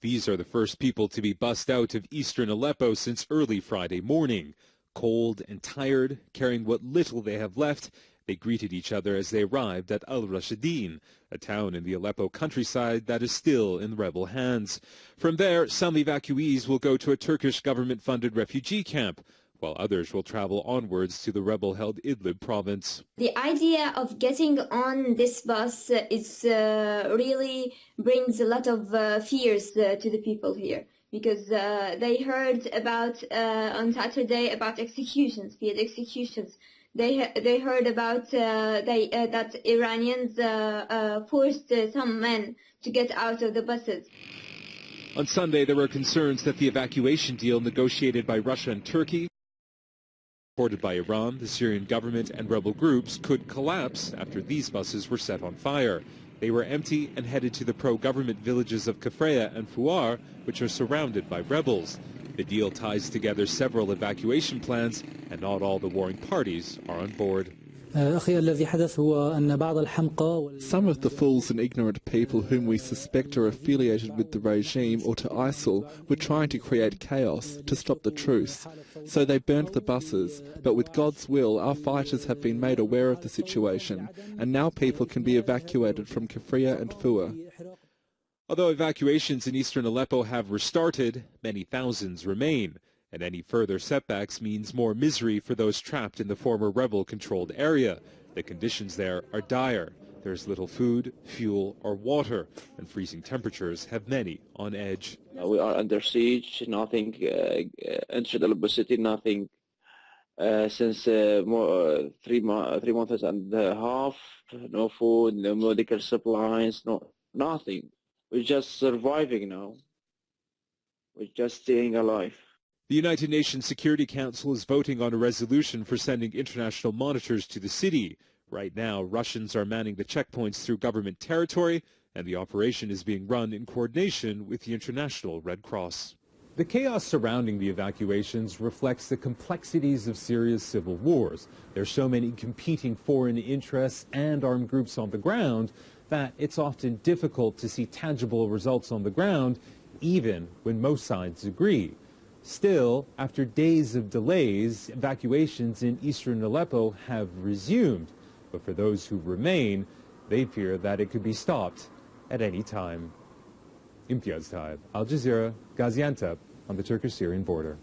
These are the first people to be bussed out of eastern Aleppo since early Friday morning. Cold and tired, carrying what little they have left, they greeted each other as they arrived at Al-Rashidin, a town in the Aleppo countryside that is still in rebel hands. From there, some evacuees will go to a Turkish government-funded refugee camp, while others will travel onwards to the rebel-held Idlib province. The idea of getting on this bus is really brings a lot of fears to the people here, because they heard about on Saturday about executions, field executions. They heard about that Iranians forced some men to get out of the buses. On Sunday, there were concerns that the evacuation deal negotiated by Russia and Turkey, supported by Iran, the Syrian government, and rebel groups, could collapse after these buses were set on fire. They were empty and headed to the pro-government villages of Kafraya and Fuar, which are surrounded by rebels. The deal ties together several evacuation plans, and not all the warring parties are on board. Some of the fools and ignorant people whom we suspect are affiliated with the regime or to ISIL were trying to create chaos to stop the truce. So they burnt the buses, but with God's will our fighters have been made aware of the situation, and now people can be evacuated from Kafraya and Fua. Although evacuations in eastern Aleppo have restarted, many thousands remain. And any further setbacks means more misery for those trapped in the former rebel-controlled area. The conditions there are dire. There's little food, fuel, or water, and freezing temperatures have many on edge. We are under siege. Nothing entered Aleppo city. Nothing since 3 months and a half. No food, no medical supplies, nothing. We're just surviving now. We're just staying alive. The United Nations Security Council is voting on a resolution for sending international monitors to the city. Right now, Russians are manning the checkpoints through government territory, and the operation is being run in coordination with the International Red Cross. The chaos surrounding the evacuations reflects the complexities of Syria's civil wars. There are so many competing foreign interests and armed groups on the ground that it's often difficult to see tangible results on the ground, even when most sides agree. Still, after days of delays, evacuations in eastern Aleppo have resumed. But for those who remain, they fear that it could be stopped at any time. Imtiaz Taib, Al Jazeera, Gaziantep, on the Turkish-Syrian border.